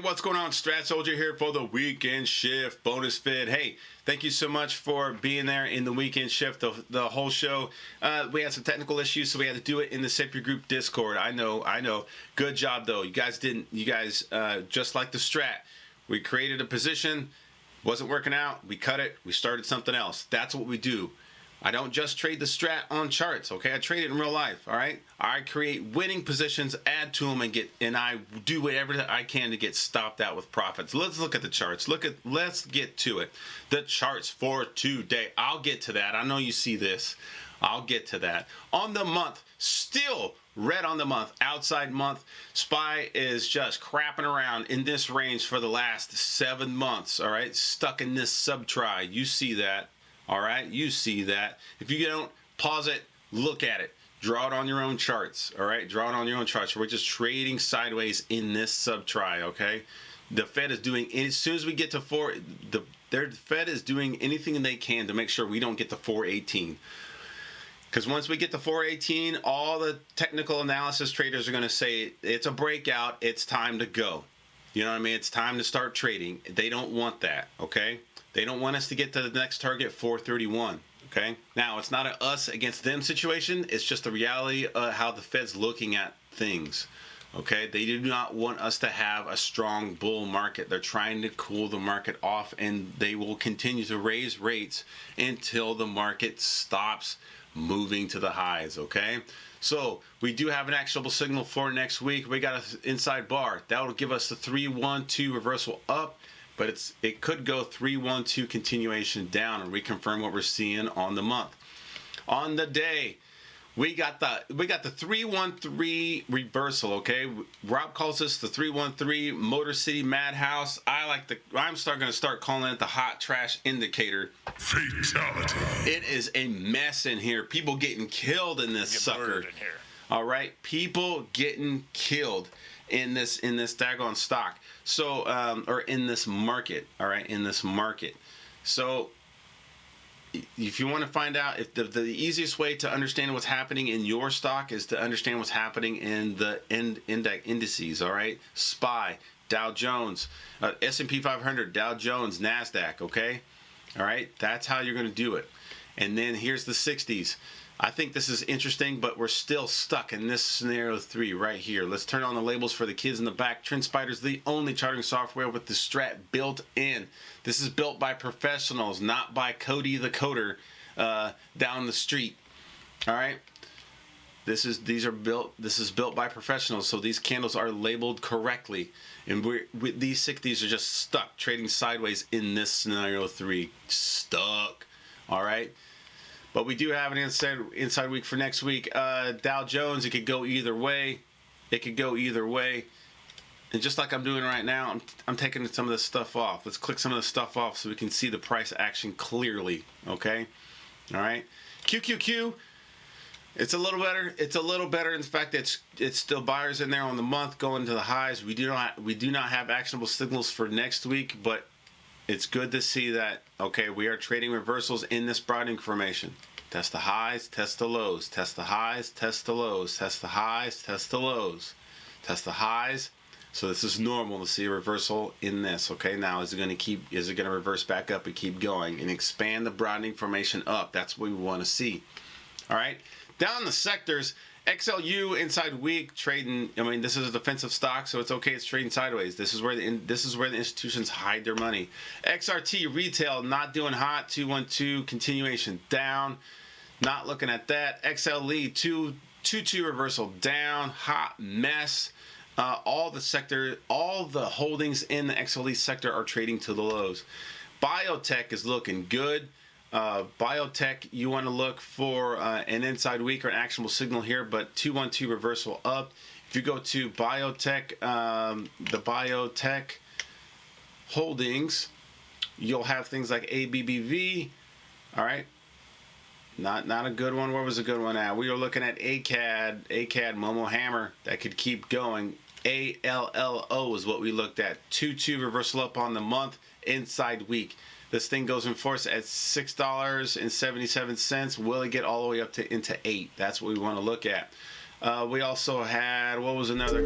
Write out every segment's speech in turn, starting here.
What's going on? Strat Soldier here for the weekend shift bonus vid. Hey, thank you so much for being there in the weekend shift, the whole show. We had some technical issues, so we had to do it in the Sip Your Group Discord. I know. Good job though. You guys just like the strat. We created a position, wasn't working out. We cut it. We started something else. That's what we do. I don't just trade the strat on charts, okay? I trade it in real life, all right? I create winning positions, add to them, and I do whatever I can to get stopped out with profits. Let's look at the charts. Let's get to it. The charts for today. I'll get to that. I know you see this. I'll get to that. On the month, still red on the month, outside month. SPY is just crapping around in this range for the last 7 months, all right? Stuck in this sub-try. You see that. All right, you see that. If you don't, pause it, look at it. Draw it on your own charts, all right? Draw it on your own charts. We're just trading sideways in this sub-try, okay? The Fed is doing, as soon as we get to the Fed is doing anything they can to make sure we don't get to 418. Because once we get to 418, all the technical analysis traders are going to say, it's a breakout, it's time to go. You know what I mean? It's time to start trading. They don't want that, okay? They don't want us to get to the next target, 431, okay? Now, it's not an us against them situation. It's just the reality of how the Fed's looking at things, okay? They do not want us to have a strong bull market. They're trying to cool the market off, and they will continue to raise rates until the market stops moving to the highs, okay? So we do have an actionable signal for next week. We got an inside bar. That will give us the 3-1-2 reversal up. But it could go 3-1-2 continuation down and reconfirm what we're seeing on the month. On the day, we got the 3-1-3 reversal. Okay, Rob calls this the 3-1-3 Motor City Madhouse. I'm going to start calling it the hot trash indicator. Fatality. It is a mess in here. People getting killed in this sucker. In here. All right, people getting killed in this daggone stock. So or in this market, all right, in this market. So if you want to find out, if the easiest way to understand what's happening in your stock is to understand what's happening in the indices, all right? SPY, Dow Jones, S&P 500, Dow Jones, NASDAQ, okay? All right, that's how you're going to do it. And then here's the 60s. I think this is interesting, but we're still stuck in this scenario 3 right here. Let's turn on the labels for the kids in the back. TrendSpider's the only charting software with the strat built in. This is built by professionals, not by Cody the coder down the street. All right. This is built by professionals, so these candles are labeled correctly, and these 60s are just stuck trading sideways in this scenario 3. Stuck. All right. But we do have an inside week for next week. Dow Jones, it could go either way. It could go either way. And just like I'm doing right now, I'm taking some of this stuff off. Let's click some of the stuff off so we can see the price action clearly. Okay? All right. QQQ, it's a little better. It's a little better in the fact that it's still buyers in there on the month going to the highs. We do not have actionable signals for next week, but it's good to see that, okay, we are trading reversals in this broadening formation. Test the highs, test the lows, test the highs, test the lows, test the highs, test the lows, test the highs. So this is normal to see a reversal in this, okay? Now, is it going to reverse back up and keep going and expand the broadening formation up? That's what we want to see. All right? Down the sectors, XLU inside week trading. I mean, this is a defensive stock, so it's okay. It's trading sideways. This is where the institutions hide their money. XRT retail not doing hot. 212 continuation down. Not looking at that. XLE 222 reversal down. Hot mess. All the holdings in the XLE sector are trading to the lows. Biotech is looking good. Biotech, you want to look for an inside week or an actionable signal here, but 212 reversal up. If you go to biotech, the biotech holdings, you'll have things like ABBV. All right, not a good one. Where was a good one at? We were looking at ACAD, Momo Hammer. That could keep going. ALLO is what we looked at. 2-2 reversal up on the month, inside week. This thing goes in force at $6.77. Will it get all the way up to into 8? That's what we want to look at. We also had, what was another?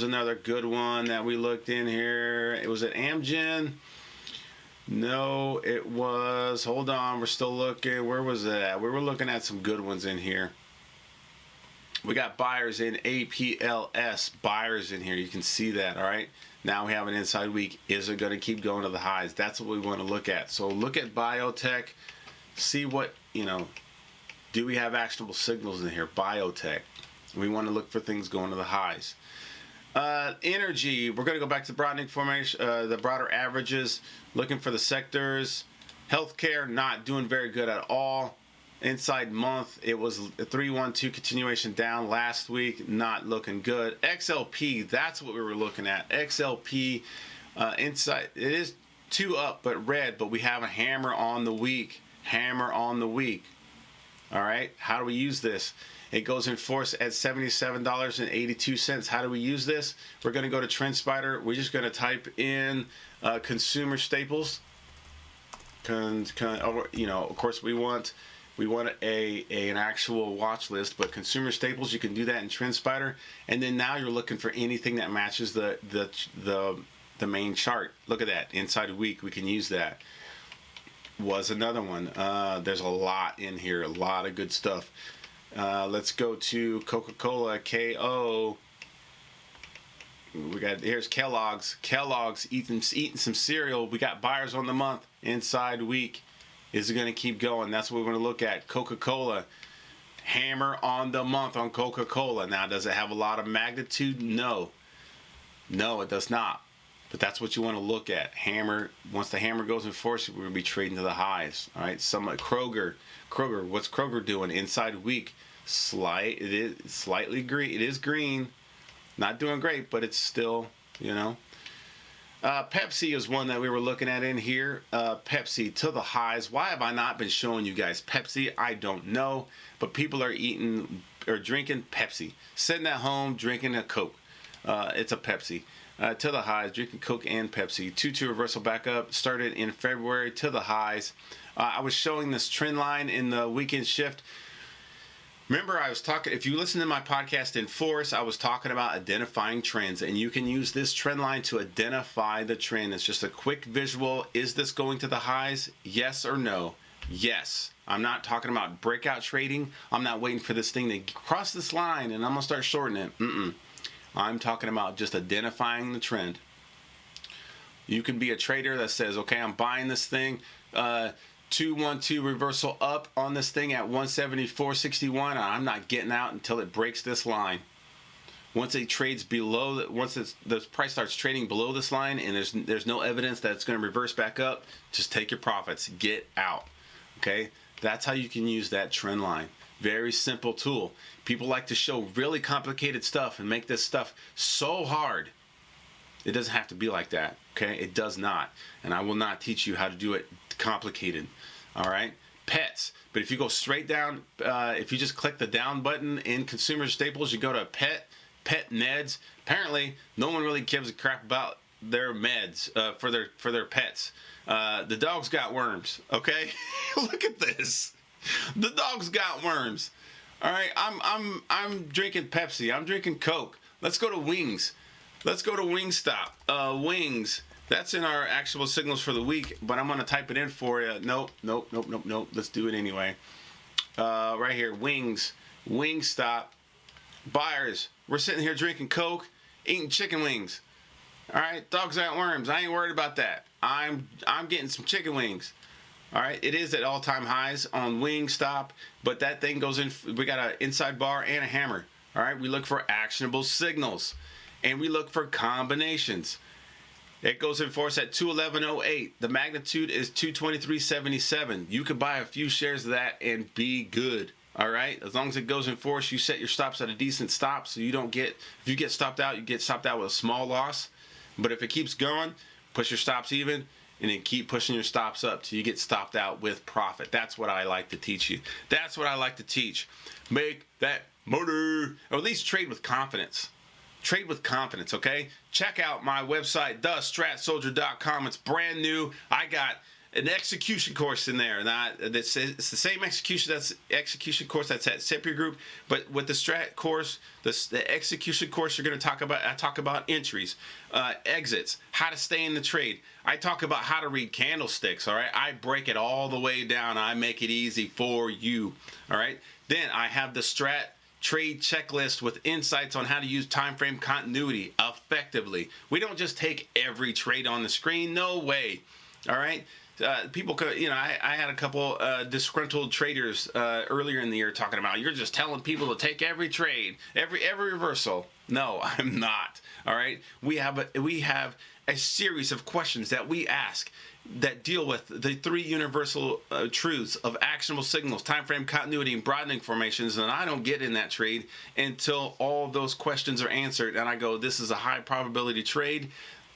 Another good one that we looked in here. It was at Amgen. No, it was. Hold on, we're still looking. Where was it at? We were looking at some good ones in here. We got buyers in APLS. Buyers in here. You can see that. All right. Now we have an inside week. Is it going to keep going to the highs? That's what we want to look at. So look at biotech. See what, do we have actionable signals in here? Biotech. We want to look for things going to the highs. Energy, we're going to go back to the broadening formation, the broader averages, looking for the sectors. Healthcare, not doing very good at all. Inside month, it was a 312 continuation down last week, not looking good. XLP, that's what we were looking at. XLP, inside, it is 2 up, but red, but we have a hammer on the week. Hammer on the week. All right, how do we use this? It goes in force at $77.82. How do we use this? We're going to go to TrendSpider. We're just going to type in consumer staples. Of course, we want an actual watch list, but consumer staples, you can do that in TrendSpider. And then now you're looking for anything that matches the main chart. Look at that inside a week. We can use that. Was another one. There's a lot in here. A lot of good stuff. Let's go to Coca-Cola, KO. Here's Kellogg's. Kellogg's eating some cereal. We got buyers on the month. Inside week. Is it going to keep going? That's what we're going to look at. Coca-Cola. Hammer on the month on Coca-Cola. Now, does it have a lot of magnitude? No. No, it does not. But that's what you want to look at. Hammer. Once the hammer goes in force, we're going to be trading to the highs. All right. Kroger. Kroger. What's Kroger doing? Inside week. It is slightly green. It is green. Not doing great, but it's still, Pepsi is one that we were looking at in here. Pepsi to the highs. Why have I not been showing you guys Pepsi? I don't know. But people are eating or drinking Pepsi. Sitting at home drinking a Coke. It's a Pepsi. To the highs, drinking Coke and Pepsi. 2-2 reversal back up. Started in February to the highs. I was showing this trend line in the weekend shift. Remember, I was talking, if you listen to my podcast in Force, I was talking about identifying trends, and you can use this trend line to identify the trend. It's just a quick visual. Is this going to the highs? Yes or no? Yes. I'm not talking about breakout trading. I'm not waiting for this thing to cross this line and I'm going to start shorting it. I'm talking about just identifying the trend. You can be a trader that says, okay, I'm buying this thing. 212 reversal up on this thing at 174.61. I'm not getting out until it breaks this line. Once it trades below, once the price starts trading below this line, and there's no evidence that it's going to reverse back up, just take your profits, get out. Okay, that's how you can use that trend line. Very simple tool. People like to show really complicated stuff and make this stuff so hard. It doesn't have to be like that. Okay, it does not, and I will not teach you how to do it complicated. All right, pets. But if you go straight down, if you just click the down button in consumer staples, you go to pet meds. Apparently, no one really gives a crap about their meds for their pets. The dog's got worms. Okay, look at this. The dog's got worms. All right, I'm drinking Pepsi. I'm drinking Coke. Let's go to Wings. Let's go to Wingstop. Wings. That's in our actual signals for the week, but I'm going to type it in for you. Nope. Let's do it anyway. Right here, Wings. Wingstop. Buyers. We're sitting here drinking Coke, eating chicken wings. All right, dogs got worms. I ain't worried about that. I'm getting some chicken wings. All right, it is at all-time highs on Wingstop, but that thing goes in. We got an inside bar and a hammer. All right, we look for actionable signals, and we look for combinations. It goes in force at 211.08. The magnitude is 223.77. You can buy a few shares of that and be good. All right, as long as it goes in force, you set your stops at a decent stop, so you don't get. If you get stopped out, you get stopped out with a small loss. But if it keeps going, push your stops even, and then keep pushing your stops up till you get stopped out with profit. That's what I like to teach you. That's what I like to teach. Make that money, or at least trade with confidence. trade with confidence, okay? Check out my website, thestratsoldier.com. It's brand new. I got an execution course in there. It's the same execution course that's at Separate Group, but with the strat course, the execution course, you're going to talk about. I talk about entries, exits, how to stay in the trade. I talk about how to read candlesticks. All right, I break it all the way down. I make it easy for you. All right. Then I have the strat trade checklist with insights on how to use time frame continuity effectively. We don't just take every trade on the screen. No way. All right. People could, I had a couple disgruntled traders earlier in the year talking about, you're just telling people to take every trade, every reversal. No, I'm not. All right. We have a series of questions that we ask that deal with the three universal truths of actionable signals, time frame continuity, and broadening formations. And I don't get in that trade until all those questions are answered. And I go, this is a high probability trade.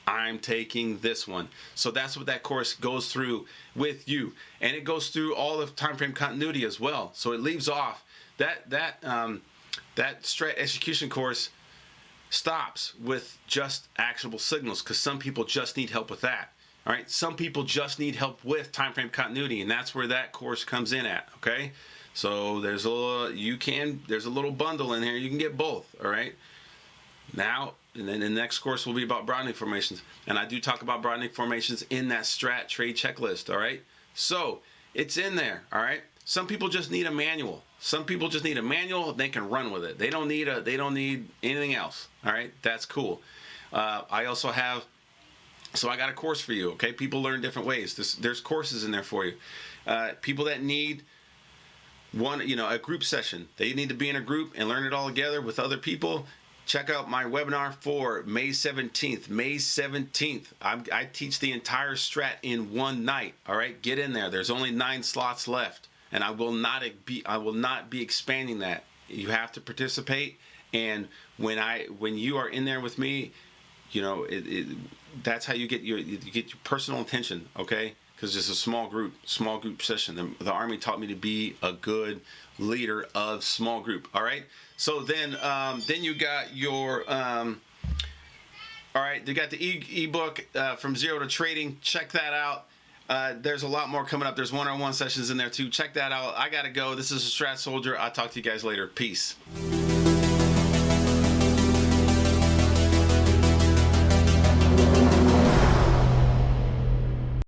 I'm taking this one. So that's what that course goes through with you. And it goes through all of time frame continuity as well. So it leaves off that strat execution course stops with just actionable signals, because some people just need help with that. All right. Some people just need help with time frame continuity, and that's where that course comes in at. Okay. So there's a little bundle in here. You can get both. All right. Now, and then the next course will be about broadening formations. And I do talk about broadening formations in that strat trade checklist, all right? So it's in there, all right? Some people just need a manual. Some people just need a manual. They can run with it. They don't need anything else, all right? That's cool. I also have, so I got a course for you, okay? People learn different ways. There's courses in there for you. People that need a group session. They need to be in a group and learn it all together with other people. Check out my webinar for May 17th. May 17th. I teach the entire strat in one night. All right, get in there. There's only 9 slots left, and I will not be expanding that. You have to participate, and when you are in there with me, that's how you get your personal attention. Okay, because it's a small group session. The Army taught me to be a good leader of small group. All right. So then you got your, all right, you got the ebook From Zero to Trading. Check that out. There's a lot more coming up. There's one-on-one sessions in there too. Check that out. I got to go. This is a Strat Soldier. I'll talk to you guys later. Peace.